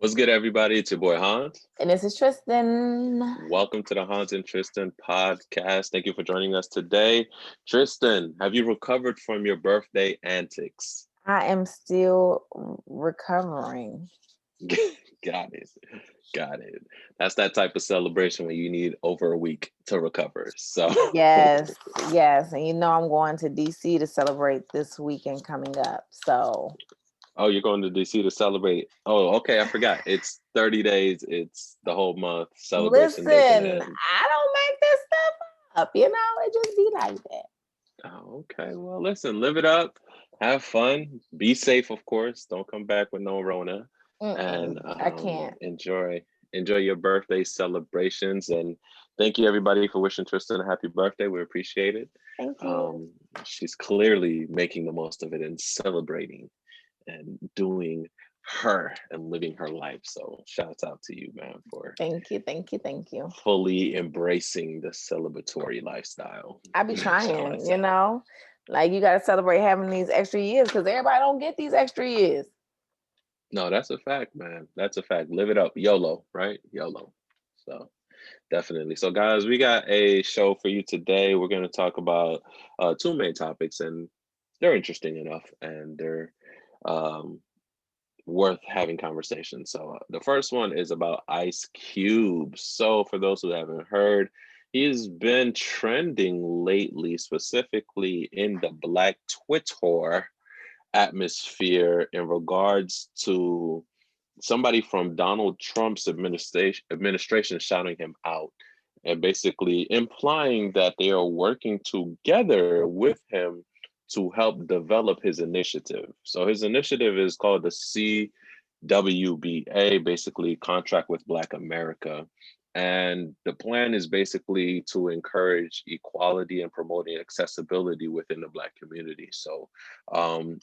What's good, everybody? It's your boy Hans. And this is Tristan. Welcome to the Hans and Tristan podcast. Thank you for joining us today. Tristan, have you recovered from your birthday antics? I am still recovering. Got it. Got it. That's that type of celebration when you need over a week to recover. So, Yes, yes. And I'm going to DC to celebrate this weekend coming up. So, oh, you're going to DC to celebrate. Oh, okay. I forgot. It's 30 days. It's the whole month. Celebration listen, doesn't end. I don't make this stuff up. It just be like that. Oh, okay. Well, listen, live it up. Have fun. Be safe, of course. Don't come back with no Rona. And I can't. enjoy your birthday celebrations. And thank you, everybody, for wishing Tristan a happy birthday. We appreciate it. Thank you. She's clearly making the most of it and celebrating and doing her and living her life. So shouts out to you, man, for Thank you. fully embracing the celebratory lifestyle. I be Shall I trying, say? Like you got to celebrate having these extra years because everybody don't get these extra years. No, that's a fact, man. That's a fact. Live it up. YOLO, right? YOLO. So definitely. So guys, we got a show for you today. We're going to talk about two main topics, and they're interesting enough, and they're um, worth having conversation. So the first one is about Ice Cube. So for those who haven't heard, he's been trending lately, specifically in the Black Twitter atmosphere in regards to somebody from Donald Trump's administration shouting him out and basically implying that they are working together with him to help develop his initiative. So his initiative is called the CWBA, basically Contract with Black America. And the plan is basically to encourage equality and promoting accessibility within the Black community. So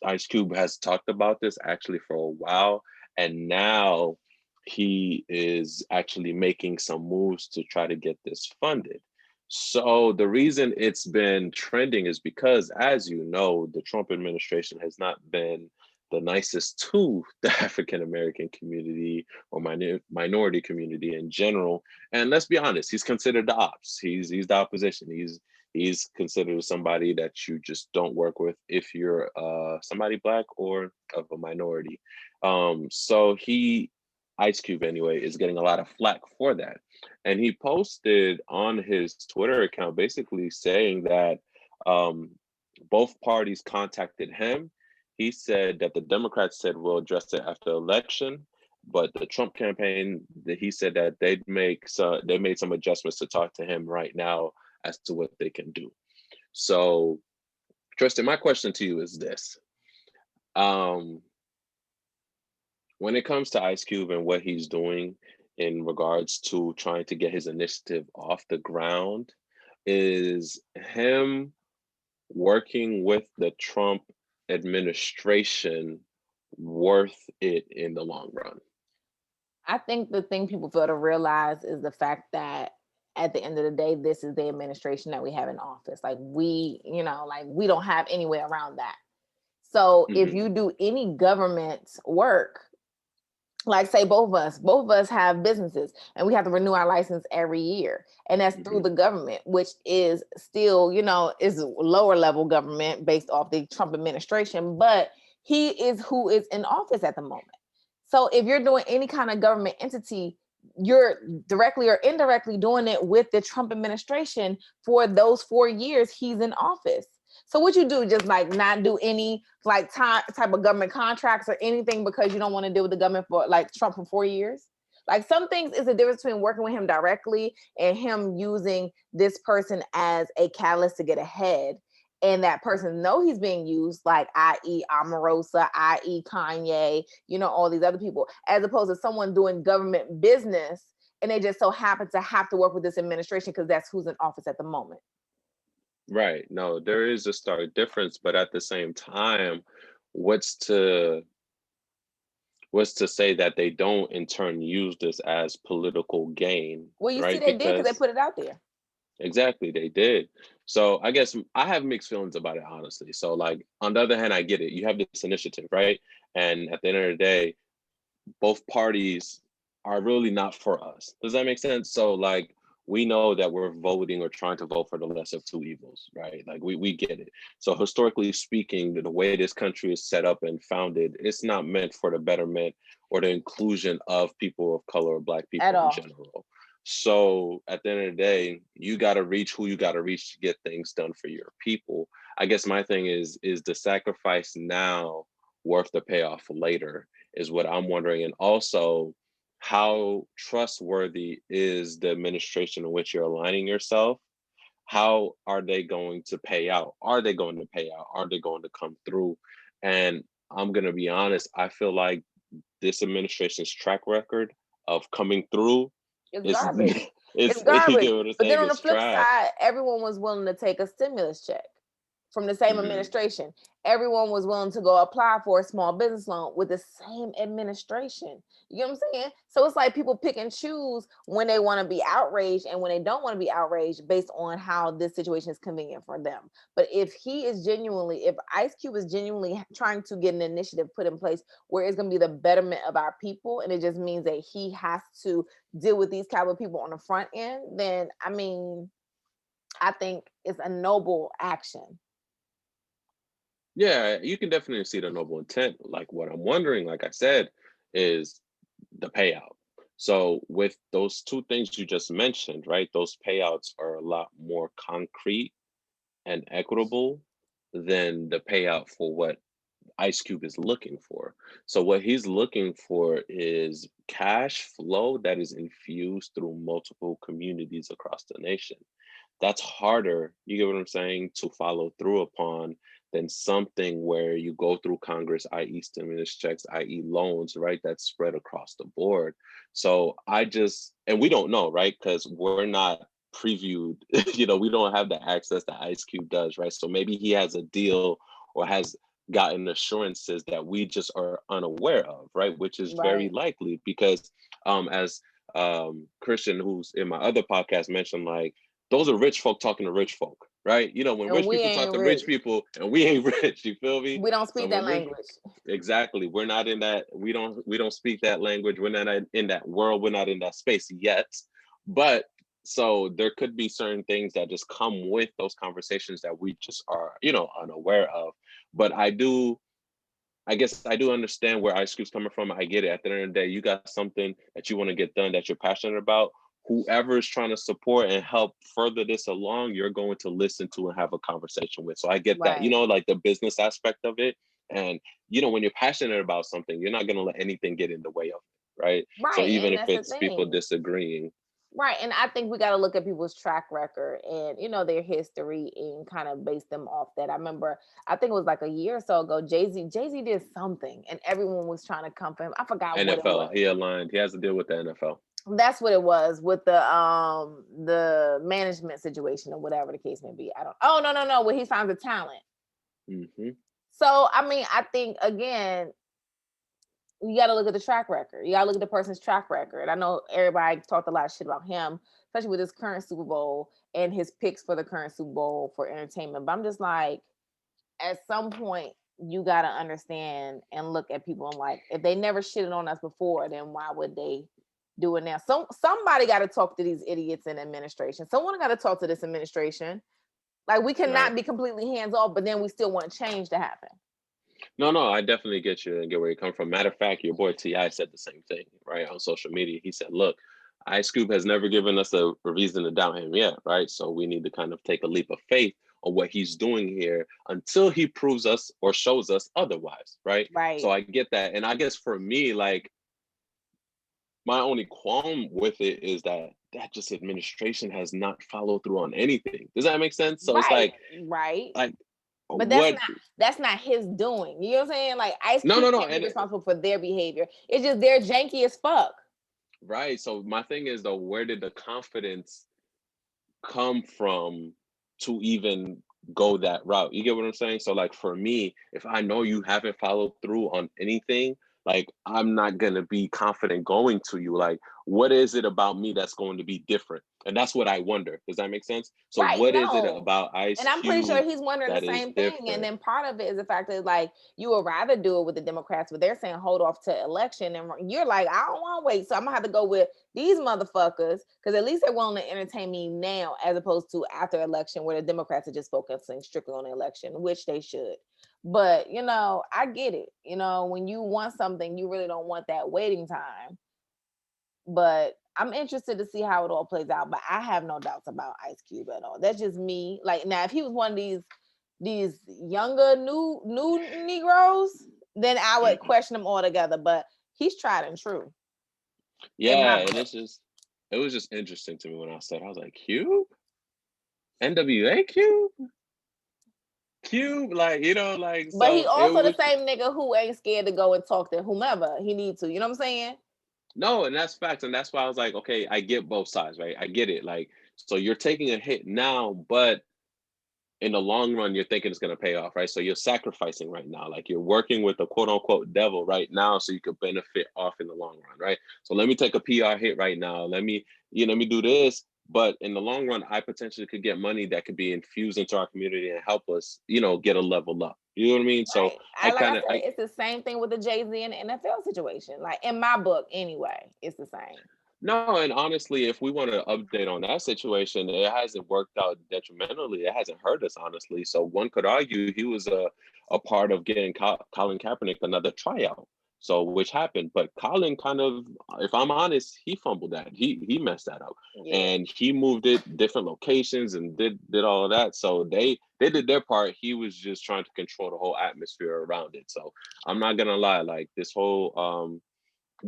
Ice Cube has talked about this actually for a while, and now he is actually making some moves to try to get this funded. So the reason it's been trending is because, as you know, the Trump administration has not been the nicest to the African American community or minority community in general. And let's be honest, he's considered the ops. He's the opposition. He's considered somebody that you just don't work with if you're somebody Black or of a minority. So Ice Cube anyway, is getting a lot of flack for that. And he posted on his Twitter account basically saying that um, both parties contacted him. He said that the Democrats said we'll address it after election, but the Trump campaign, he said that they made some adjustments to talk to him right now as to what they can do. So, Tristan, my question to you is this. Um, when it comes to Ice Cube and what he's doing in regards to trying to get his initiative off the ground, is him working with the Trump administration worth it in the long run? I think the thing people fail to realize is the fact that at the end of the day, this is the administration that we have in office. Like we don't have any way around that. So if Mm-hmm. you do any government work, like say both of us have businesses and we have to renew our license every year. And that's through Mm-hmm. the government, which is still, is lower level government based off the Trump administration, but he is who is in office at the moment. So if you're doing any kind of government entity, you're directly or indirectly doing it with the Trump administration for those 4 years he's in office. So what you do, just like not do any like type of government contracts or anything because you don't want to deal with the government for like Trump for 4 years. Like some things is the difference between working with him directly and him using this person as a catalyst to get ahead. And that person know he's being used, like i.e. Omarosa, i.e. Kanye, all these other people, as opposed to someone doing government business and they just so happen to have to work with this administration because that's who's in office at the moment. Right. No, there is a stark difference, but at the same time, what's to what's to say that they don't in turn use this as political gain, Well, you see, right? they did because they Because put it out there. exactly, they did. So I guess I have mixed feelings about it, honestly. So like on the other hand, I get it. You have this initiative, right? And at the end of the day, both parties are really not for us. Does that make sense? So like we know that we're voting or trying to vote for the lesser of two evils, right? Like we get it. So historically speaking, the way this country is set up and founded, it's not meant for the betterment or the inclusion of people of color or Black At people in all. general. So at the end of the day, you got to reach who you got to reach to get things done for your people. I guess my thing is the sacrifice now worth the payoff later is what I'm wondering. And also, how trustworthy is the administration in which you're aligning yourself? How are they going to pay out? Are they going to pay out? Are they going to come through? And I'm going to be honest, I feel like this administration's track record of coming through It's is garbage. It's it's you garbage. get what I'm But then saying? on the It's flip trash. side, everyone was willing to take a stimulus check from the same Mm, administration. Everyone was willing to go apply for a small business loan with the same administration. You know what I'm saying? So it's like people pick and choose when they want to be outraged and when they don't want to be outraged based on how this situation is convenient for them. But if Ice Cube is genuinely trying to get an initiative put in place where it's going to be the betterment of our people, and it just means that he has to deal with these caliber people on the front end, then I mean, I think it's a noble action. yeah, you can definitely see the noble intent. Like what I'm wondering, like I said, is the payout. So with those two things you just mentioned, right? Those payouts are a lot more concrete and equitable than the payout for what Ice Cube is looking for. So what he's looking for is cash flow that is infused through multiple communities across the nation. That's harder, you get what I'm saying, to follow through upon than something where you go through Congress, i.e. stimulus checks, i.e. loans, right? That's spread across the board. So and we don't know, right? Because we're not previewed, we don't have the access that Ice Cube does, right? So maybe he has a deal or has gotten assurances that we just are unaware of, right? Which is very Right. likely because as Christian, who's in my other podcast, mentioned, like, those are rich folk talking to rich folk, right? When And rich we people talk ain't to rich rich. people and we ain't rich, you feel me? We don't So speak that when rich, language. exactly, we're not in that, we don't speak that language, we're not in that world, we're not in that space yet. But so there could be certain things that just come with those conversations that we just are, unaware of. But I guess I do understand where Ice Cube's coming from. I get it. At the end of the day, you got something that you want to get done that you're passionate about. Whoever is trying to support and help further this along, you're going to listen to and have a conversation with. So I get that, Right. like the business aspect of it. And, when you're passionate about something, you're not going to let anything get in the way of it. Right. So Right. even And if that's the it's people thing. disagreeing. Right. And I think we got to look at people's track record and, their history and kind of base them off that. I remember, I think it was like a year or so ago, Jay Z did something and everyone was trying to come for him. I forgot what it NFL, was. he aligned. He has to deal with the NFL. That's what it was with the management situation or whatever the case may be. I don't. Oh, no, where he signs a talent. Hmm. So I mean, I think again, you got to look at the track record. You got to look at the person's track record. I know everybody talked a lot of shit about him, especially with his current Super Bowl and his picks for the current Super Bowl for entertainment. But I'm just like, at some point, you got to understand and look at people and like, if they never shitted on us before, then why would they do it now? Somebody got to talk to these idiots in administration. Someone got to talk to this administration. Like, we cannot Right. be completely hands off, but then we still want change to happen. No, I definitely get you and get where you come from. Matter of fact, your boy Ti said the same thing, right, on social media. He said, "Look, Ice Cube has never given us a reason to doubt him yet, right? So we need to kind of take a leap of faith on what he's doing here until he proves us or shows us otherwise, right?" So Right. I get that, and I guess for me, like, my only qualm with it is that just administration has not followed through on anything. Does that make sense? So it's Right. Right. like But that's what? not that's not his doing. You know what I'm saying? Like, Ice No, Cube no, no, can't be and responsible for their behavior. It's just they're janky as fuck. right. So my thing is though, where did the confidence come from to even go that route? You get what I'm saying? So like for me, if I know you haven't followed through on anything, like I'm not gonna be confident going to you. Like, what is it about me that's going to be different? And that's what I wonder. Does that make sense? So Right, what is it no. about Ice And I'm pretty sure Cube he's wondering the that is same thing. And different? then part of it is the fact that like you would rather do it with the Democrats, but they're saying hold off to election. And you're like, I don't want to wait. So I'm gonna have to go with these motherfuckers because at least they're willing to entertain me now as opposed to after election where the Democrats are just focusing strictly on the election, which they should. But I get it. When you want something, you really don't want that waiting time. But I'm interested to see how it all plays out. But I have no doubts about Ice Cube at all. That's just me. Like now, if he was one of these younger new Negroes, then I would question him altogether. But he's tried and true in Yeah, my and book. it was just interesting to me when I was like, Cube? NWA Cube? Cube? Like, like, But he so it also the was, same nigga who ain't scared to go and talk to whomever he needs to. You know what I'm saying? no, and that's facts. And that's why I was like, okay, I get both sides, right? I get it. Like, so you're taking a hit now, but in the long run, you're thinking it's going to pay off, right? So you're sacrificing right now. Like you're working with the quote unquote devil right now so you could benefit off in the long run, right? So let me take a PR hit right now. Let me do this. But in the long run, I potentially could get money that could be infused into our community and help us, get a level up. You know what I mean? So Right. I Like kind I of, said, it's the same thing with the Jay-Z and NFL situation. Like in my book, anyway, it's the same. no, and honestly, if we want to update on that situation, it hasn't worked out detrimentally. It hasn't hurt us, honestly. So one could argue he was a part of getting Colin Kaepernick another tryout. So which happened, but Colin kind of, if I'm honest, he fumbled that. He messed that up, Yeah. and he moved it different locations and did all of that. So they did their part. He was just trying to control the whole atmosphere around it. So I'm not gonna lie, like this whole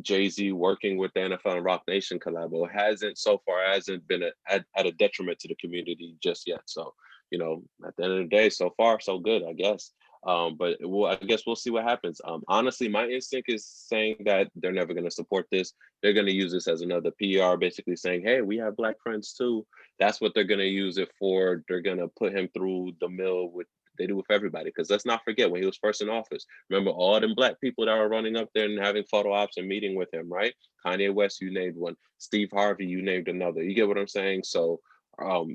Jay-Z working with the NFL and Rock Nation collabo hasn't been at a detriment to the community just yet. So, at the end of the day, so far so good, I guess. But I guess we'll see what happens. Honestly, my instinct is saying that they're never going to support this. They're going to use this as another PR, basically saying, "Hey, we have black friends too." That's what they're going to use it for. They're going to put him through the mill with they do with everybody. Because let's not forget when he was first in office. Remember all them black people that were running up there and having photo ops and meeting with him, right? Kanye West, you named one. Steve Harvey, you named another. You get what I'm saying? So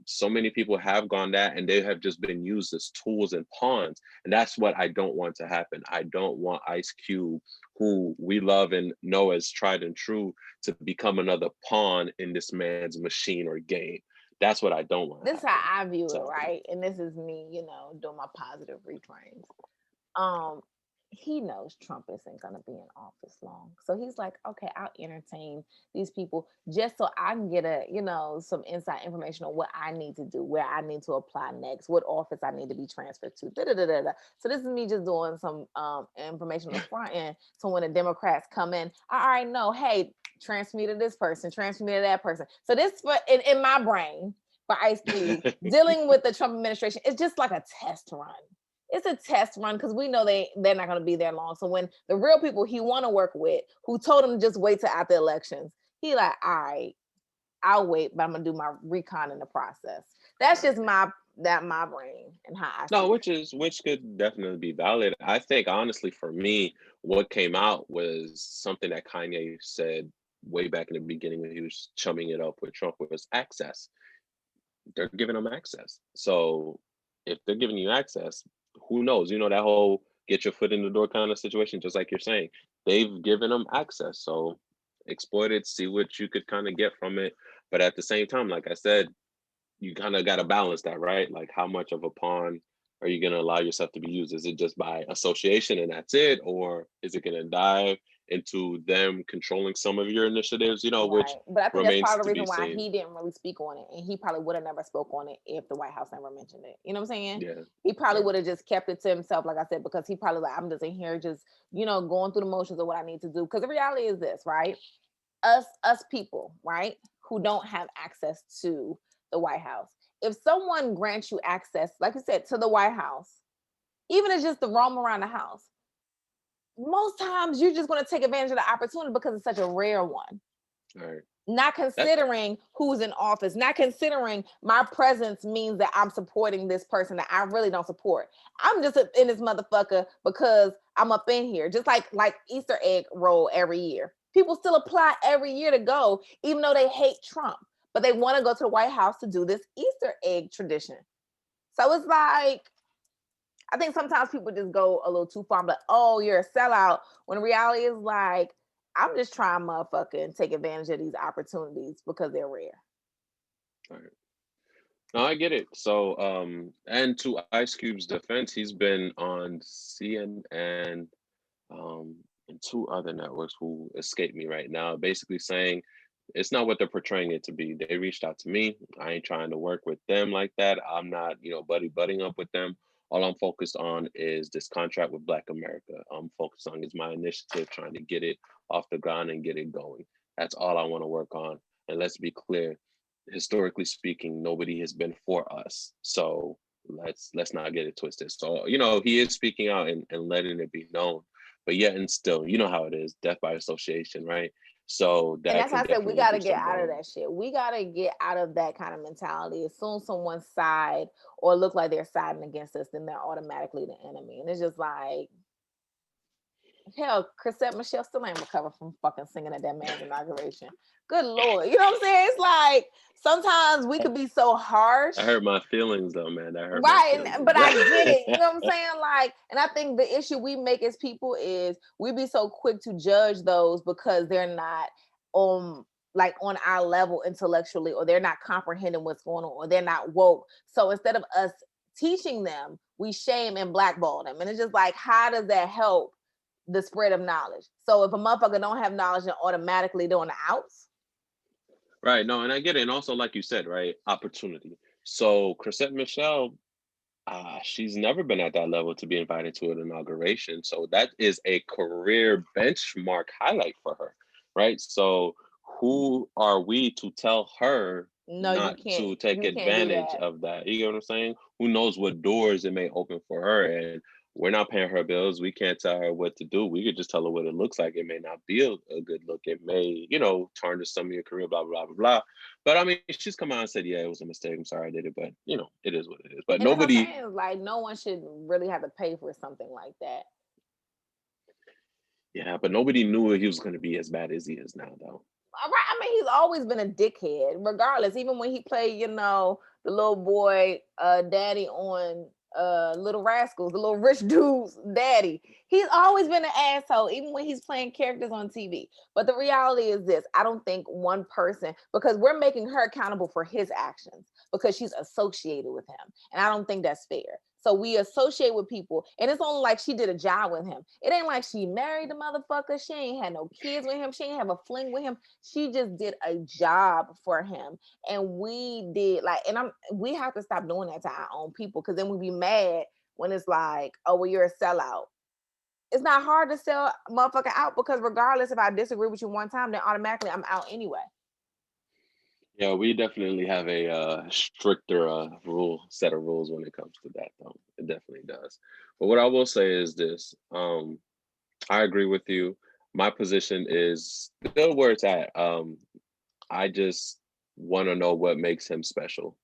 so many people have gone that and they have just been used as tools and pawns. And that's what I don't want to happen. I don't want Ice Cube, who we love and know as tried and true, to become another pawn in this man's machine or game. That's what I don't want to This is how happen. I view it, So right? And this is me, doing my positive reframes. Um, he knows Trump isn't going to be in office long. So he's like, okay, I'll entertain these people just so I can get some inside information on what I need to do, where I need to apply next, what office I need to be transferred to. Da, da, da, da, da. So this is me just doing some information on the front end. So when the Democrats come in, I already know, hey, transfer me to this person, transfer me to that person. So this in my brain for Ice Cube dealing with the Trump administration, it's just like a test run. It's a test run because we know they're not going to be there long. So when the real people he want to work with, who told him to just wait till after elections, he like, all right, I'll wait, but I'm gonna do my recon in the process. That's just my brain and how I no, see it. which could definitely be valid. I think honestly for me, what came out was something that Kanye said way back in the beginning when he was chumming it up with Trump was access. They're giving them access. So if they're giving you access, who knows? That whole get your foot in the door kind of situation, just like you're saying. They've given them access. So exploit it, see what you could kind of get from it. But at the same time, like I said, you kind of got to balance that, right? Like how much of a pawn are you going to allow yourself to be used? Is it just by association and that's it? Or is it going to dive into them controlling some of your initiatives, which Right. But I think that's remains part of to the be reason why seen. he didn't really speak on it. And he probably would have never spoke on it if the White House never mentioned it. You know what I'm saying? Yeah. He probably Yeah. would have just kept it to himself, like I said, because he probably like, I'm just in here just, going through the motions of what I need to do. Because the reality is this, right? Us people, right, who don't have access to the White House. If someone grants you access, like you said, to the White House, even if it's just the roam around the house, most times you're just going to take advantage of the opportunity because it's such a rare one. All right. Not That considering who's in office, not considering my presence means that I'm supporting this person that I really don't support. I'm just in this motherfucker because I'm up in here, just like Easter egg roll every year. People still apply every year to go, even though they hate Trump. but they want to go to the White House to do this Easter egg tradition. So it's like, I think sometimes people just go a little too far, but oh, you're a sellout. When reality is like, I'm just trying motherfucking take advantage of these opportunities because they're rare. All right. No, I get it. So, and to Ice Cube's defense, he's been on CNN, and two other networks who escape me right now, basically saying it's not what they're portraying it to be. They reached out to me. I ain't trying to work with them like that. I'm not, buddy-butting up with them. All I'm focused on is this contract with Black America. I'm focused on is my initiative, trying to get it off the ground and get it going. That's all I want to work on. And let's be clear, historically speaking, nobody has been for us. So let's not get it twisted. So, he is speaking out and letting it be known. But yet and still, you know how it is, death by association, right? So And that that's why can I said we definitely got do to get some out of harm. that shit. We got to get out of that kind of mentality. As soon as someone's side or look like they're siding against us, then they're automatically the enemy. And it's just like, hell, Chrisette Michelle still ain't recovered from fucking singing at that man's inauguration. Good Lord. You know what I'm saying? It's like sometimes we could be so harsh. I hurt my feelings though, man. That hurt my Right, feelings. but I get it. You know what I'm saying? Like, and I think the issue we make as people is we be so quick to judge those because they're not like on our level intellectually, or they're not comprehending what's going on, or they're not woke. So instead of us teaching them, we shame and blackball them. And it's just like, how does that help the spread of knowledge? So if a motherfucker don't have knowledge, then automatically they're on the outs. Right. No, and I get it. And also, like you said, right, opportunity. So Chrisette Michelle, she's never been at that level to be invited to an inauguration. So that is a career benchmark highlight for her, right? So who are we to tell her No, not to take you can't do advantage that. of that? You know what I'm saying? Who knows what doors it may open for her? And we're not paying her bills. We can't tell her what to do. We could just tell her what it looks like. It may not be a good look. It may, tarnish some of your career, blah, blah, blah, blah. But I mean, she's come out and said, yeah, it was a mistake. I'm sorry I did it. But, it is what it is. But And that's what I'm nobody, saying. Like, no one should really have to pay for something like that. yeah, but nobody knew he was going to be as bad as he is now, though. Right. I mean, he's always been a dickhead, regardless. Even when he played, the little boy daddy on Little Rascals, the little rich dude's daddy. He's always been an asshole, even when he's playing characters on TV. But the reality is this: I don't think one person, because we're making her accountable for his actions because she's associated with him. And I don't think that's fair. So we associate with people, and it's only like she did a job with him. It ain't like she married the motherfucker. She ain't had no kids with him. She ain't have a fling with him. She just did a job for him, and we did we have to stop doing that to our own people, because then we be mad when it's like, oh well, you're a sellout. It's not hard to sell a motherfucker out, because regardless if I disagree with you one time, then automatically I'm out anyway. Yeah, we definitely have a stricter set of rules when it comes to that, though. It definitely does. But what I will say is this: I agree with you. My position is still where it's at. I just want to know what makes him special,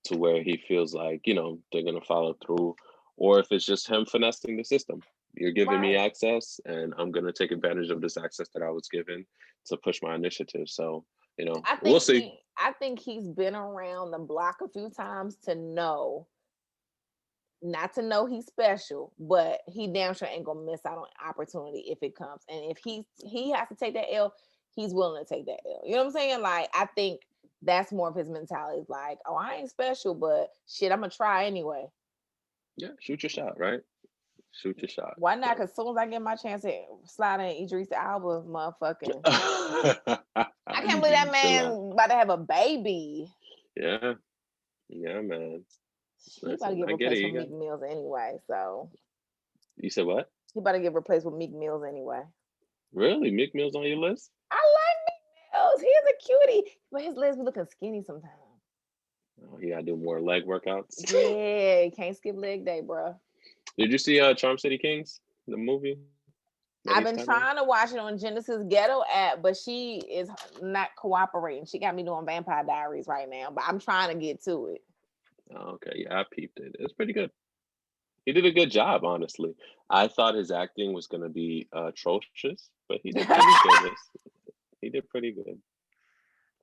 to where he feels like they're gonna follow through, or if it's just him finessing the system. You're giving me Right. access, and I'm gonna take advantage of this access that I was given to push my initiative. So we'll see. I think he's been around the block a few times to know, not to know he's special, but he damn sure ain't gonna miss out on opportunity if it comes. And if he has to take that L, he's willing to take that L. You know what I'm saying? Like, I think that's more of his mentality. It's like, oh, I ain't special, but shit, I'm gonna try anyway. Yeah, shoot your shot, right? Shoot your shot. Why not? So. Because as soon as I get my chance to slide in Idris Elba, motherfucking, I can't You believe need that to chill out. man about to have a baby. Yeah, yeah, man. He about to Listen, get I get it. replaced with You got. Meek Mills anyway. So You said what? he about to get replaced with Meek Mills anyway. Really? Mick Mill's on your list? I like Meek Mills. He's a cutie, but his legs be looking skinny sometimes. Oh, he gotta do more leg workouts. Yeah, you can't skip leg day, bro. Did you see Charm City Kings, the movie that I've he's been kind of? trying to watch it on Genesis Ghetto app, but she is not cooperating. She got me doing Vampire Diaries right now, but I'm trying to get to it. Oh, okay, yeah, I peeped it. It's pretty good. He did a good job, honestly. I thought his acting was gonna be atrocious, but he did pretty good. He did pretty good.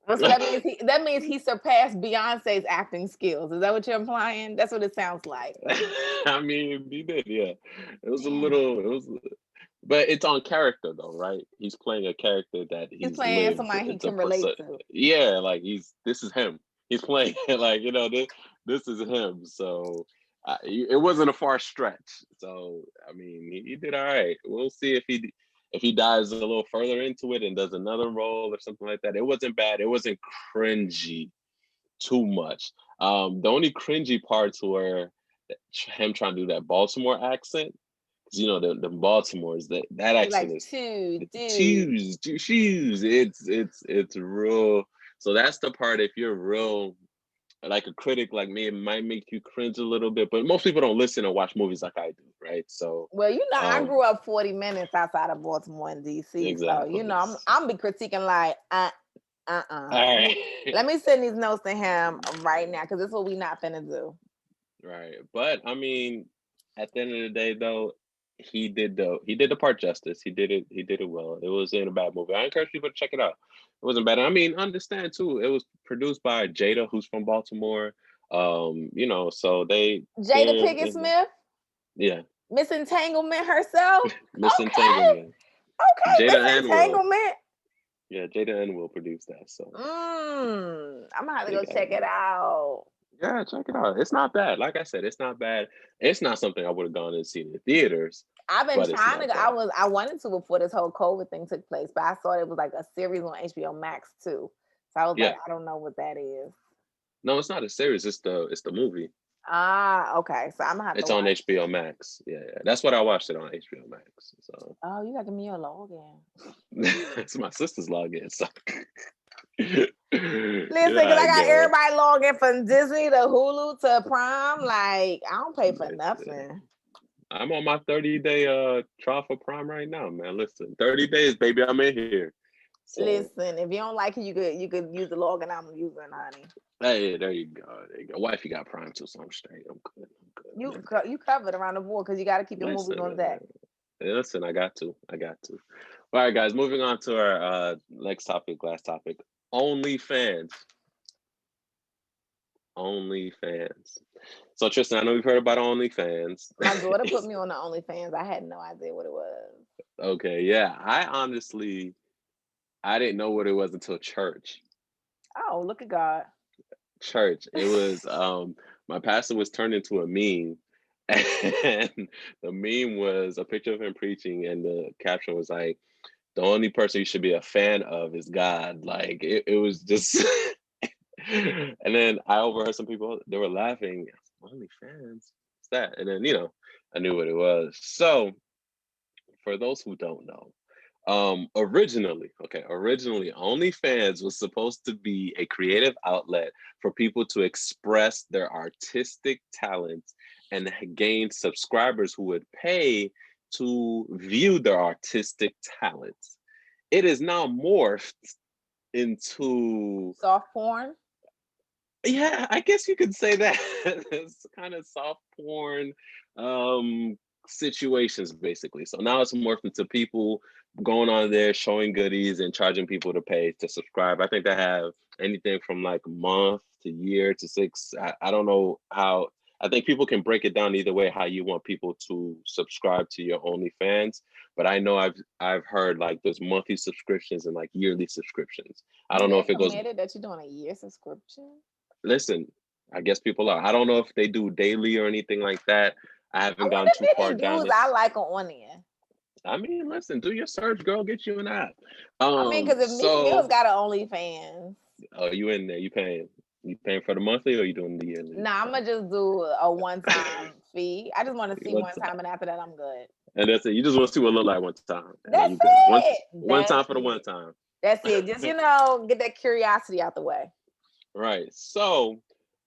Well, so that means he surpassed Beyonce's acting skills. Is that what you're implying? That's what it sounds like. I mean, he did, yeah. It was a Man. little, it was, but it's on character though, right? He's playing a character that He's he's playing lived. somebody he It's a can relate person. to. Yeah, like this is him. He's playing like this is him. So it wasn't a far stretch. So I mean, he did all right. We'll see if he dives a little further into it and does another role or something like that. It wasn't bad. It wasn't cringy too much. The only cringy parts were him trying to do that Baltimore accent. Because the Baltimore's that He's accent like, is two dude. shoes, shoes. It's real. So that's the part. If you're real, like a critic like me, it might make you cringe a little bit. But most people don't listen or watch movies like I do, right? So, Well, I um, grew up 40 minutes outside of Baltimore and DC. So, exactly. I'm be critiquing like, All Let right. me let me send these notes to him right now because this is what we not finna do. Right. But I mean, at the end of the day, though, he did the part justice. He did it well. It wasn't a bad movie. I encourage people to check it out. It wasn't bad. I mean, understand too. It was produced by Jada, who's from Baltimore. So Jada Pinkett Smith, yeah, Miss Entanglement herself. Miss Okay. Entanglement. Okay, Jada Miss and Will. Entanglement. Yeah, Jada and Will produced that. So I'm gonna have to they go got check it out. yeah, check it out. It's not bad. Like I said, it's not bad. It's not something I would have gone and seen in theaters, I've been but it's trying to not go. bad. I wanted to before this whole COVID thing took place, but I saw it was like a series on HBO Max too. So I was like, Yeah. I don't know what that is. No, it's not a series. It's the movie. Ah, okay. So I'm gonna have to It's on watch HBO it. Max. Yeah, yeah. That's what I watched it on HBO Max. So Oh, you got to give me your login. it's my sister's login. So you Listen, know because how I it got go. everybody logging from Disney to Hulu to Prime. Like, I don't pay for Listen, nothing. I'm on my 30-day trial for Prime right now, man. Listen, 30 days, baby. I'm in here. So Listen, if you don't like it, you could use the login I'm using, honey. hey, there you go. There you go. Wifey got Prime too, so I'm straight. I'm good. I'm good. You covered around the board because you got to keep your movies Listen, on deck. listen, I got to. I got to. All right, guys, moving on to our next topic, last topic. OnlyFans. OnlyFans. So Tristan, I know we've heard about OnlyFans. My daughter put me on the OnlyFans. I had no idea what it was. Okay, yeah. I didn't know what it was until church. Oh, look at God. Church. It was my pastor was turned into a meme. And the meme was a picture of him preaching, and the caption was like, the only person you should be a fan of is God. Like it was just and then I overheard some people, they were laughing. OnlyFans? What's that? And then, I knew what it was. So for those who don't know, originally OnlyFans was supposed to be a creative outlet for people to express their artistic talents and gain subscribers who would pay to view their artistic talents. It is now morphed into, Soft porn. yeah, I guess you could say that. It's kind of soft porn situations basically. So now it's morphed into people going on there showing goodies and charging people to pay to subscribe. I think they have anything from like a month to year to six. I don't know how. I think people can break it down either way how you want people to subscribe to your OnlyFans. But I know I've heard like there's monthly subscriptions and like yearly subscriptions. I You don't know ain't if it goes. committed that you're doing a year subscription. Listen, I guess people are. I don't know if they do daily or anything like that. I I haven't gone wonder too if far any down dudes it. I like on there. I mean, listen, do your search, girl. Get you an app. I mean, because if Meek Mill's So, got an OnlyFans, oh, you in there? You paying? You paying for the monthly or you doing the yearly nah, I'm stuff? gonna just do a one-time fee. I just want to see One one time, time, and after that, I'm good. and that's it. You just want to see what it look like one time, and then That's you good. One it. one That's time for the one it. time. That's it. Just get that curiosity out the way. Right. So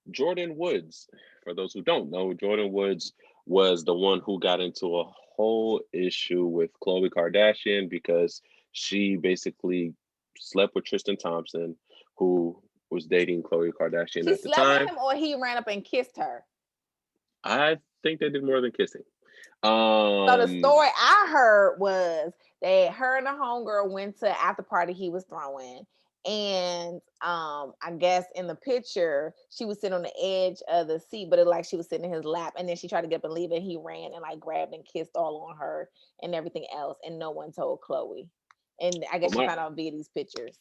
Jordan Woods, for those who don't know, Jordan Woods was the one who got into a whole issue with Khloe Kardashian because she basically slept with Tristan Thompson, who was dating Khloe Kardashian She at the slept with time. him, or he ran up and kissed her. I think they did more than kissing. So the Um, story I heard was that her and the homegirl went to after party he was throwing, And I guess in the picture she was sitting on the edge of the seat, but it like she was sitting in his lap, and then she tried to get up and leave, and he ran and like grabbed and kissed all on her and everything else, and no one told Chloe. And I guess From she what, found out via these pictures.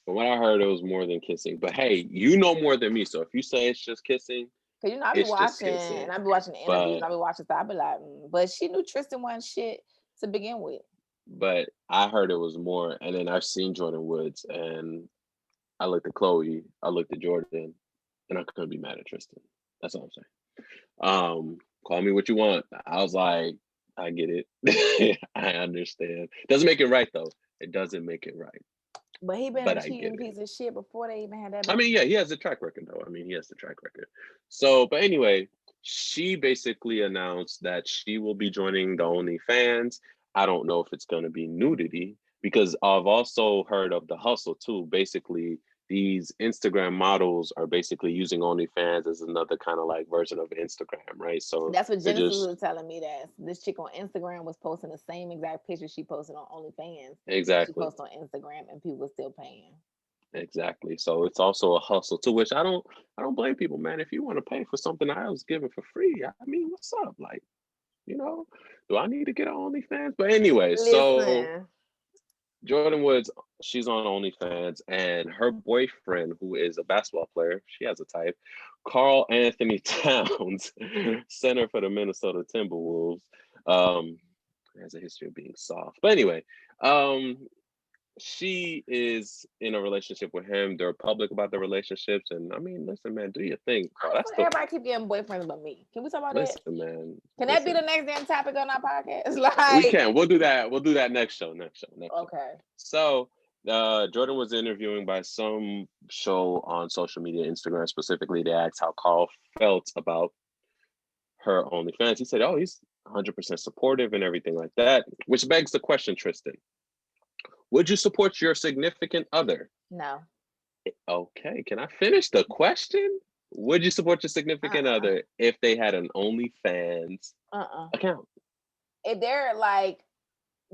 from what I heard, it was more than kissing. But hey, you know more than me. So if you say it's just kissing, Cause you know I be it's just watching kissing. and I be watching the interviews and But I be watching stuff. I be like, but she knew Tristan wasn't shit to begin with. but I heard it was more. And then I've seen Jordan Woods, and I looked at Chloe, I looked at Jordan, and I couldn't be mad at Tristan. That's all I'm saying. Call me what you want. I was like, I get it. I understand. Doesn't make it right though. It doesn't make it right. But he been But a I get cheating it. piece of shit before they even had that I mean, baby. yeah, he has a track record though. I mean, he has the track record. So, but anyway, she basically announced that she will be joining the OnlyFans. I don't know if it's going to be nudity because I've also heard of the hustle too. Basically, these Instagram models are basically using OnlyFans as another kind of like version of Instagram, right? So That's what they're Genesis just was telling me, that this chick on Instagram was posting the same exact picture she posted on OnlyFans. She exactly. posted on Instagram and people were still paying. Exactly. So it's also a hustle too, which I don't blame people, man. If you want to pay for something I was given for free, I mean, what's up? Like, you know, do I need to get on OnlyFans? But anyway, so Listen, Jordan Woods, she's on OnlyFans, and her boyfriend, who is a basketball player, she has a type, Carl Anthony Towns, center for the Minnesota Timberwolves, um, has a history of being soft. But anyway, um, she is in a relationship with him. They're public about their relationships, and I mean, listen, man, do your thing. how Oh, the that's fuck the everybody keep getting boyfriends but me? Can we talk about that? listen, man. Can that be Listen, the next damn topic on our podcast? we Like, can. We'll do that. We'll do that next show. Next show. okay. So, Jordan was interviewing by some show on social media, Instagram specifically. They asked how Carl felt about her OnlyFans. He said, "Oh, he's 100% supportive and everything like that." Which begs the question, Tristan: would you support your significant other? No. Okay, can I finish the question? Would you support your significant Uh-uh. other if they had an OnlyFans Uh-uh. account? If they're like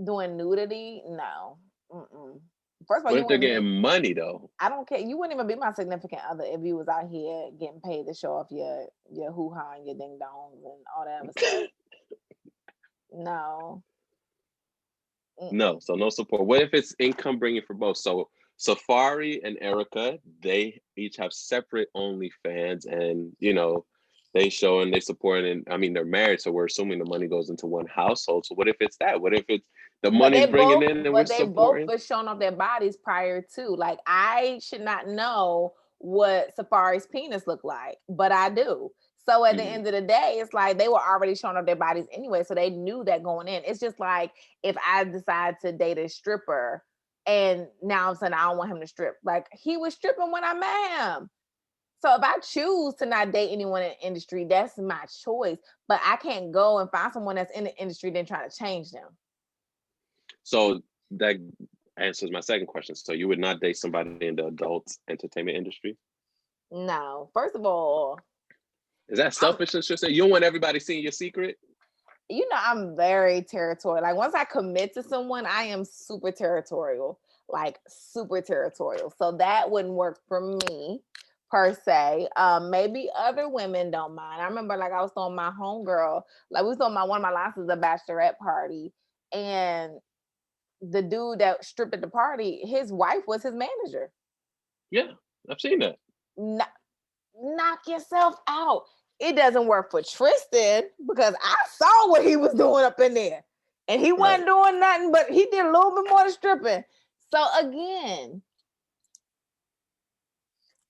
doing nudity, no. Mm-mm. First of all, What you if they're wouldn't even. getting money though? I don't care. You wouldn't even be my significant other if you was out here getting paid to show off your hoo ha and your ding dongs and all that other stuff. No. No, Mm-mm. so no support. What if it's income bringing for both? So Safari and Erica, they each have separate OnlyFans, and they show and they support, and I mean they're married, so we're assuming the money goes into one household. So what if it's that? What if it's the money's bringing in and we're But they both supporting? were showing off their bodies prior to. Like, I should not know what Safari's penis looked like, but I do. So at the Mhm. end of the day, it's like they were already showing off their bodies anyway, so they knew that going in. It's just like if I decide to date a stripper and now I'm saying I don't want him to strip. Like, he was stripping when I met him. So if I choose to not date anyone in the industry, that's my choice. But I can't go and find someone that's in the industry then try to change them. So that answers my second question. So you would not date somebody in the adult entertainment industry? No. First of all, Is that I'm selfish? Should say you don't want everybody seeing your secret? I'm very territorial. Like, once I commit to someone, I am super territorial. Like, super territorial. So that wouldn't work for me per se. Maybe other women don't mind. I remember, like, I was throwing my homegirl, like, we was throwing one of my last was a bachelorette party, and the dude that stripped at the party, his wife was his manager. Yeah, I've seen that. Knock yourself out. It doesn't work for Tristan because I saw what he was doing up in there. And he Right. wasn't doing nothing, but he did a little bit more than stripping. So again,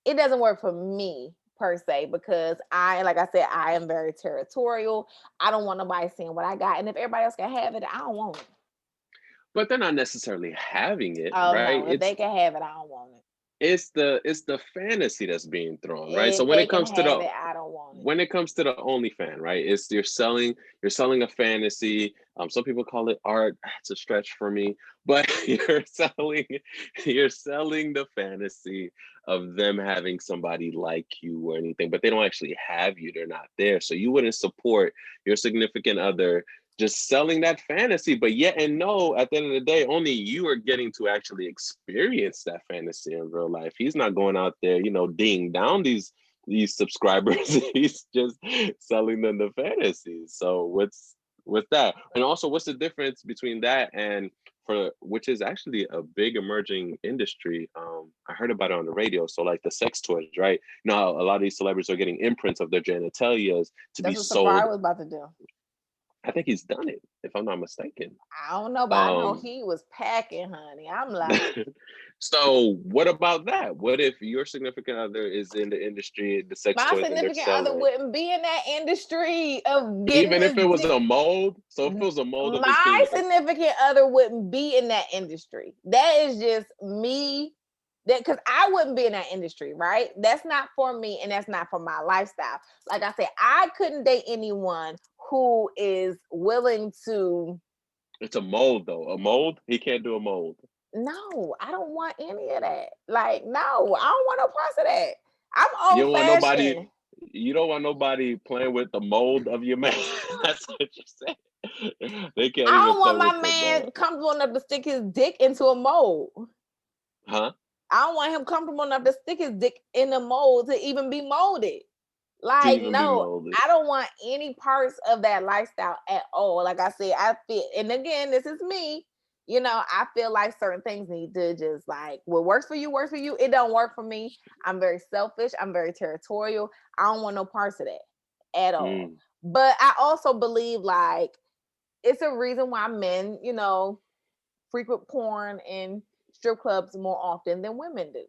it doesn't work for me per se because like I said, I am very territorial. I don't want nobody seeing what I got. And if everybody else can have it, I don't want it. But they're not necessarily having it, Oh right? no, if they can have it, I don't want it. It's the fantasy that's being thrown, right? So If they can have it, I don't want it. when it comes to the OnlyFan, right? It's you're selling a fantasy. Some people call it art. It's a stretch for me, but you're selling the fantasy of them having somebody like you or anything, but they don't actually have you. They're not there. So you wouldn't support your significant other just selling that fantasy, but yet and no, at the end of the day, only you are getting to actually experience that fantasy in real life. He's not going out there, ding down these subscribers. He's just selling them the fantasies. So what's that? And also, what's the difference between that and which is actually a big emerging industry? I heard about it on the radio. So like the sex toys, right? Now a lot of these celebrities are getting imprints of their genitalias to be That's what sold. Safari was about to do. I think he's done it, if I'm not mistaken. I don't know, but I know he was packing, honey. I'm like, so what about that? What if your significant other is in the industry, the sex my toys, and they're significant other selling? wouldn't be in that industry of getting Even if it was dick. a mold. So if it was a mold of his My penis, significant other wouldn't be in that industry. That is just me. That because I wouldn't be in that industry, right? That's not for me, and that's not for my lifestyle. Like I said, I couldn't date anyone who is willing to. it's a mold though. A mold, he can't do a mold. No, I don't want any of that. Like, no, I don't want no parts of that. I'm You old don't want fashioned. nobody. You don't want nobody playing with the mold of your man. That's what you said. They can't I even don't play want with my the man comfortable enough to stick his dick into a mold. Huh? I don't want him comfortable enough to stick his dick in a mold to even be molded. To Like, even be no, molded. I don't want any parts of that lifestyle at all. Like I said, I feel, and again, this is me. I feel like certain things need to just like what works for you, works for you. It don't work for me. I'm very selfish. I'm very territorial. I don't want no parts of that at all. But I also believe like it's a reason why men, frequent porn and strip clubs more often than women do.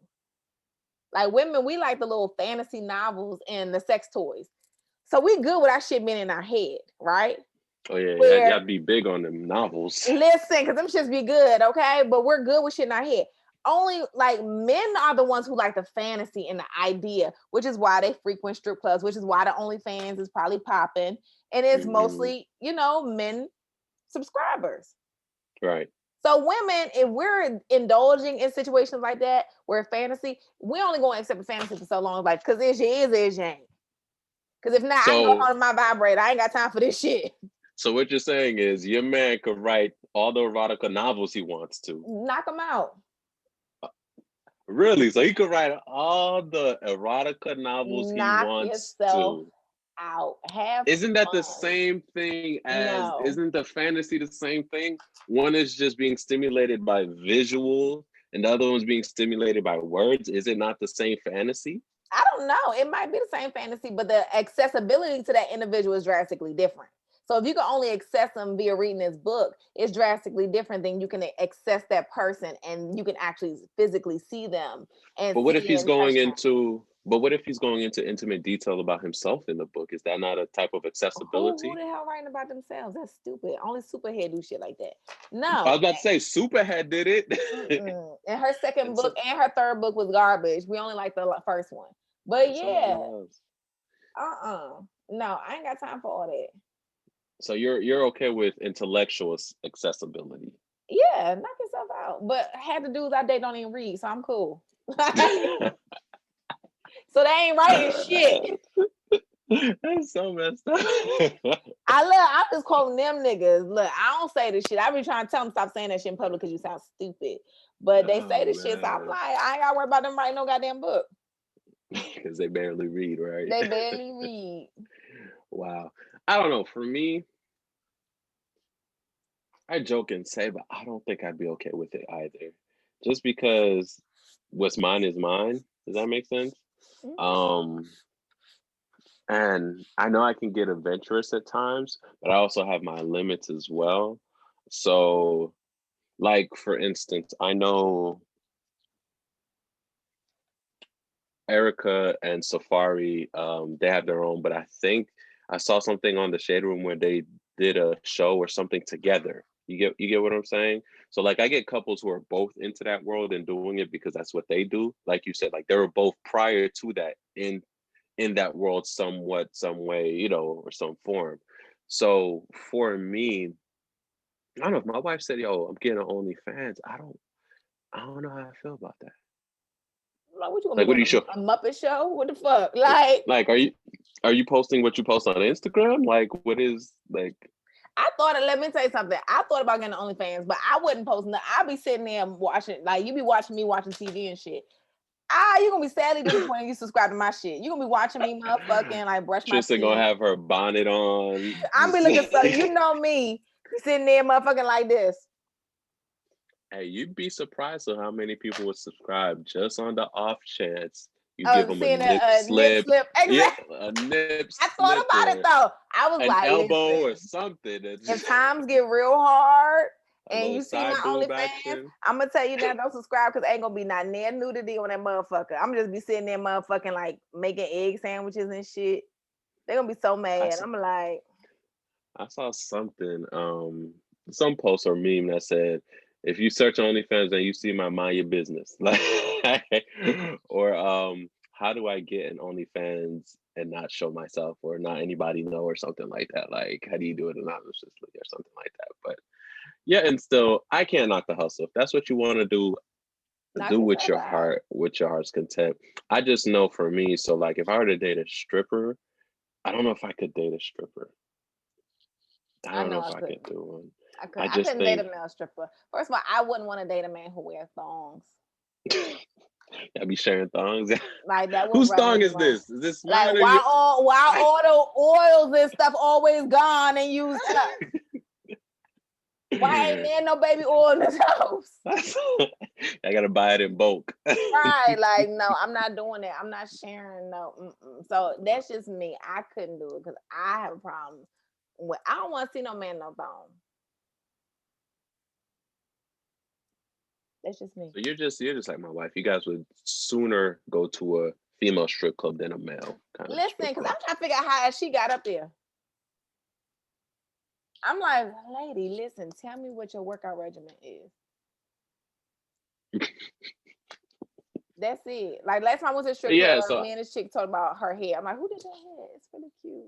Like women, we like the little fantasy novels and the sex toys. So we good with our shit being in our head, right? Oh yeah, Where y'all be big on them novels. listen, because them shits be good, okay? But we're good with shit in our head. Only like men are the ones who like the fantasy and the idea, which is why they frequent strip clubs, which is why the OnlyFans is probably popping. And it's mostly, men subscribers. Right. So women, if we're indulging in situations like that, where fantasy, we only going to accept a fantasy for so long, like, because it's your is, you ain't. Because if not, I can go on my vibrator. I ain't got time for this shit. So what you're saying is your man could write all the erotica novels he wants to. Knock them out. Really? So he could write all the erotica novels he wants to. Out. Have Isn't that fun. the same thing as, No. isn't the fantasy the same thing? One is just being stimulated by visual and the other one's being stimulated by words. Is it not the same fantasy? I don't know. It might be the same fantasy, but the accessibility to that individual is drastically different. So if you can only access them via reading this book, it's drastically different than you can access that person and you can actually physically see them and But what if see he's and touch going them. into intimate detail about himself in the book? Is that not a type of accessibility? Who the hell writing about themselves? That's stupid. Only Superhead do shit like that. No. I was about to say Superhead did it. And her second book and her third book was garbage. We only like the first one. But yeah. No, I ain't got time for all that. So you're okay with intellectual accessibility? Yeah, knock yourself out. But half the dudes I date don't even read, so I'm cool. So they ain't writing shit. That's so messed up. I'm just quoting them niggas. Look, I don't say this shit. I be trying to tell them stop saying that shit in public because you sound stupid. But they say this shit, so I'm like, I ain't gotta worry about them writing no goddamn book. Because they barely read, right? They barely read. Wow. I don't know. For me, I joke and say, but I don't think I'd be okay with it either. Just because what's mine is mine. Does that make sense? And I know I can get adventurous at times, but I also have my limits as well. So, like for instance, I know Erica and Safari, they have their own, but I think I saw something on the Shade Room where they did a show or something together. You get what I'm saying? So like I get couples who are both into that world and doing it because that's what they do. Like you said, like they were both prior to that in that world somewhat, some way, or some form. So for me, I don't know if my wife said, "Yo, I'm getting on OnlyFans." I don't know how I feel about that. Like, what you want Like, me what do you doing? show? A Muppet show? What the fuck? Like, are you posting what you post on Instagram? Like, what is like? I thought, let me tell you something. I thought about getting OnlyFans, but I wouldn't post nothing. I'd be sitting there watching, like you be watching me watching TV and shit. You're gonna be sadly disappointed you subscribe to my shit. You're gonna be watching me motherfucking like brush my Tristan teeth. gonna have her bonnet on. I'm be looking so you know me sitting there motherfucking like this. Hey, you'd be surprised at how many people would subscribe just on the off chance you give them a nip slip. Exactly. Yeah, a nip I slip. thought about it though. I was an like, elbow listen, or something. if times get real hard a and little you see my side boob OnlyFans, action. I'm gonna tell you now, don't subscribe because ain't gonna be not near nudity on that motherfucker. I'm just be sitting there motherfucking like making egg sandwiches and shit. They're gonna be so mad. I'm like, I saw something, some post or meme that said, if you search OnlyFans and you see my mind your business, like, or how do I get an OnlyFans and not show myself or not anybody know or something like that? Like, how do you do it anonymously or something like that? But yeah, and still, I can't knock the hustle. If that's what you want to do with your heart, with your heart's content. I just know for me, so like if I were to date a stripper, I don't know if I could date a stripper. I don't know if I could do one. I couldn't date a male stripper. First of all, I wouldn't want to date a man who wears thongs. Y'all be sharing thongs. Like that. Whose thong is this? Is this mine? Like why all the oils and stuff always gone and used up? Why ain't there no baby oil in this house? I gotta buy it in bulk. Right, like no, I'm not doing it. I'm not sharing no. So that's just me. I couldn't do it because I have a problem. I don't want to see no man no thong. That's just me. So you're just like my wife. You guys would sooner go to a female strip club than a male kind of. Listen, because I'm trying to figure out how she got up there. I'm like, lady, listen, tell me what your workout regimen is. That's it. Like last time I was at strip club, so me and this chick talked about her hair. I'm like, who did that hair? It's really cute.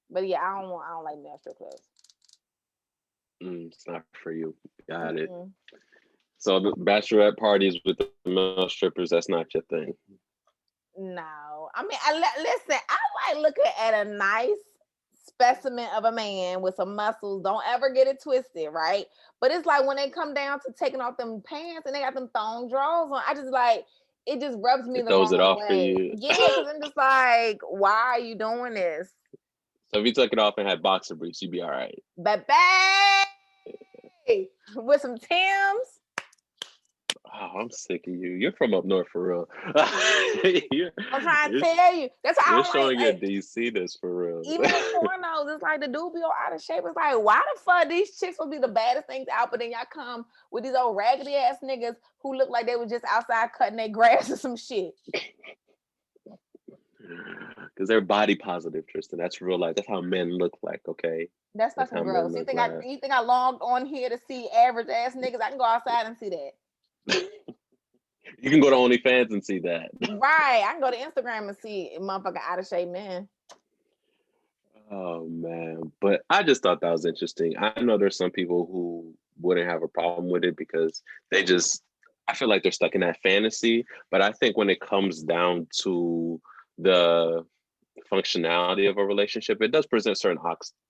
But yeah, I don't like male strip clubs. It's not for you. Got it. So the bachelorette parties with the male strippers, that's not your thing. No, I mean, listen. I like looking at a nice specimen of a man with some muscles. Don't ever get it twisted, right? But it's like when they come down to taking off them pants and they got them thong drawers on, I just like it just rubs me the wrong way. For you. Yeah, because I'm just like, why are you doing this? So if you took it off and had boxer briefs, you'd be all right. Baby, with some Timbs. Oh, I'm sick of you. You're from up north for real. I'm trying to tell you. That's how you're showing your DC-ness for real. Even the pornos, it's like the dude be all out of shape. It's like, why the fuck these chicks will be the baddest things out, but then y'all come with these old raggedy ass niggas who look like they were just outside cutting their grass or some shit. Because they're body positive, Tristan. That's real life. That's how men look like, okay? That's fucking gross. You think I logged on here to see average ass niggas? I can go outside and see that. You can go to OnlyFans and see that. Right. I can go to Instagram and see motherfucking out of shape men. Oh man. But I just thought that was interesting. I know there's some people who wouldn't have a problem with it because I feel like they're stuck in that fantasy. But I think when it comes down to the functionality of a relationship, it does present certain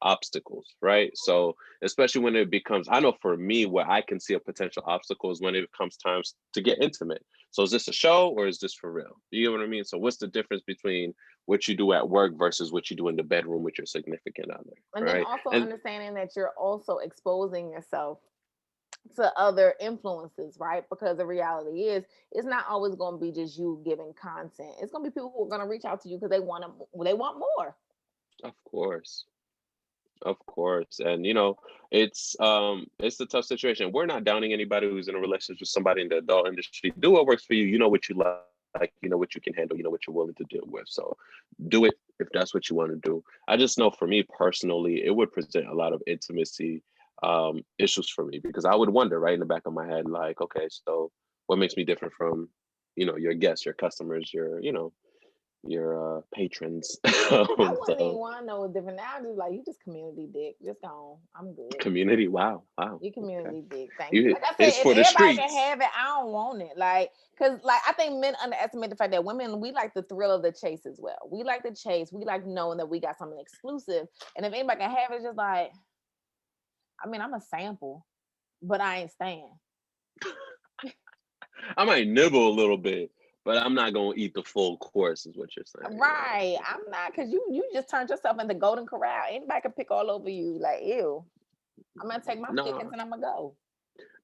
obstacles, right? So especially when it becomes, I know for me, where I can see a potential obstacle is when it comes times to get intimate. So is this a show or is this for real? You get what I mean? So what's the difference between what you do at work versus what you do in the bedroom with your significant other? And then also understanding that you're also exposing yourself to other influences, right? Because the reality is, it's not always going to be just you giving content. It's going to be people who are going to reach out to you because they want more. Of course, and it's a tough situation. We're not downing anybody who's in a relationship with somebody in the adult industry. Do what works for you. You know what you like. You know what you can handle. You know what you're willing to deal with. So do it if that's what you want to do. I just know for me personally, it would present a lot of intimacy issues for me because I would wonder right in the back of my head, like, okay, so what makes me different from, your guests, your customers, your your patrons. I wouldn't even So want to know what's different now. Just like, you just community dick. Just go on. I'm good. community, wow, You okay. community dick. Thank you. Like I It's said, if for the everybody can streets. have it, I don't want it. Like, cause like I think men underestimate the fact that women, we like the thrill of the chase as well. We like the chase. We like knowing that we got something exclusive. And if anybody can have it, it's just like, I mean, I'm a sample, but I ain't staying. I might nibble a little bit, but I'm not gonna eat the full course, is what you're saying, right? Right. I'm not, cause you just turned yourself into golden corral. Anybody can pick all over you. Like, ew. I'm gonna take my pickings No, and I'm gonna go.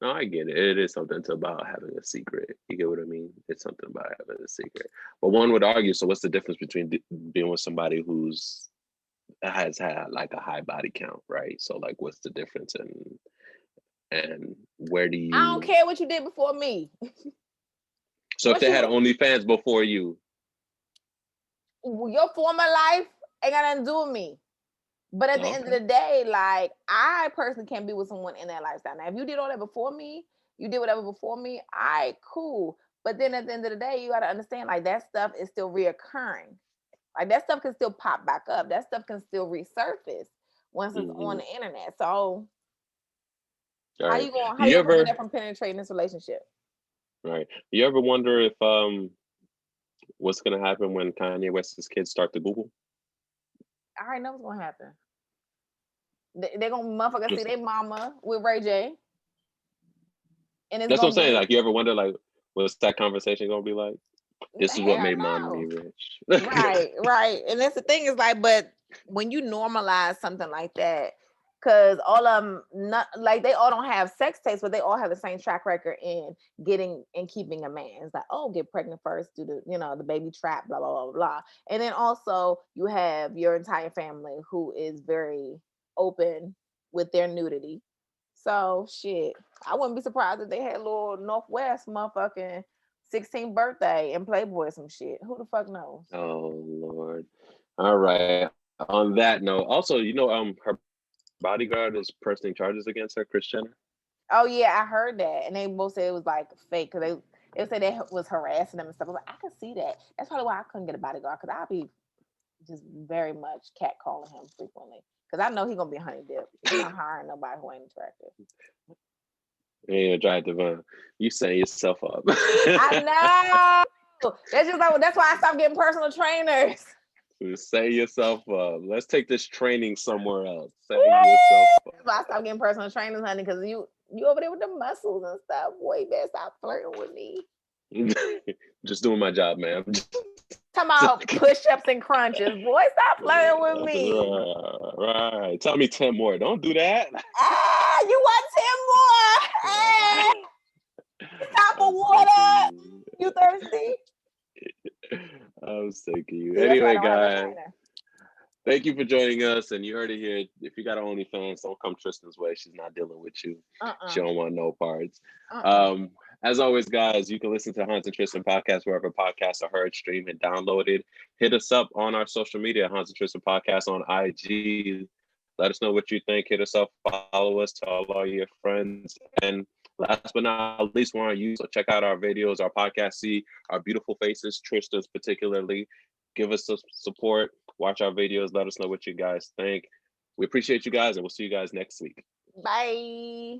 no, I get it. It is something about having a secret. You get what I mean? It's something about having a secret. But one would argue, so what's the difference between being with somebody who's has had like a high body count, right? So like, what's the difference, and where do I don't you? care what you did before me. So if What they had you OnlyFans before you, your former life ain't got nothing to do with me. But at the end of okay, the day, like I personally can't be with someone in that lifestyle. Now, if you did all that before me, you did whatever before me, I cool. But then at the end of the day, you gotta understand like that stuff is still reoccurring. Like that stuff can still pop back up. That stuff can still resurface once it's on mm-hmm. the internet. So All right. how Do you you gonna prevent ever? that from penetrating this relationship? Right. Do you ever wonder if what's gonna happen when Kanye West's kids start to Google? I already know what's gonna happen. They gonna motherfucker see Just their mama with Ray J, and it's that's what I'm gonna saying. be Like, you ever wonder, like, what's that conversation gonna be like? This is what hell made mommy no. rich. Right, right. And that's the thing is like, but when you normalize something like that, because all of them, not like they all don't have sex tapes, but they all have the same track record in getting and keeping a man. It's like, oh, get pregnant first, do the, the baby trap, blah, blah, blah, blah. And then also you have your entire family who is very open with their nudity. So shit, I wouldn't be surprised if they had a little Northwest motherfucking 16th birthday and Playboy or some shit. Who the fuck knows? Oh Lord. All right. On that note, also, her bodyguard is pressing charges against her, Chris Jenner. Oh yeah, I heard that, and they both said it was like fake because they said they was harassing them and stuff. I was like, I can see that. That's probably why I couldn't get a bodyguard because I'd be just very much catcalling him frequently because I know he's gonna be a honey dip. I'm not hiring nobody who ain't attractive. Yeah, attractive. You setting yourself up. I know. That's why I stopped getting personal trainers. Set yourself up. Let's take this training somewhere else. Setting yourself That's why I up. stopped getting personal trainers, honey, because you over there with the muscles and stuff. Boy, you better stop flirting with me. Just doing my job, man. Talking about push-ups and crunches. Boy, stop flirting with me. Right. Tell me 10 more. Don't do that. Ah, you want 10 more? Hey, stop for I'm sick of water. you. You thirsty? I'm sick of you. See, that's why I Anyway, don't have a guys, trainer. thank you for joining us. And you heard it here. If you got an OnlyFans, don't come Tristan's way. She's not dealing with you. She Uh-uh. don't want no parts. Uh-uh. Um, as always, guys, you can listen to Hans and Tristan podcast wherever podcasts are heard, streamed, and downloaded. Hit us up on our social media, Hans and Tristan podcast on IG. Let us know what you think. Hit us up, follow us, tell all your friends. And last but not least, we're on YouTube. So check out our videos, our podcast, see our beautiful faces, Tristan's particularly. Give us some support. Watch our videos. Let us know what you guys think. We appreciate you guys, and we'll see you guys next week. Bye.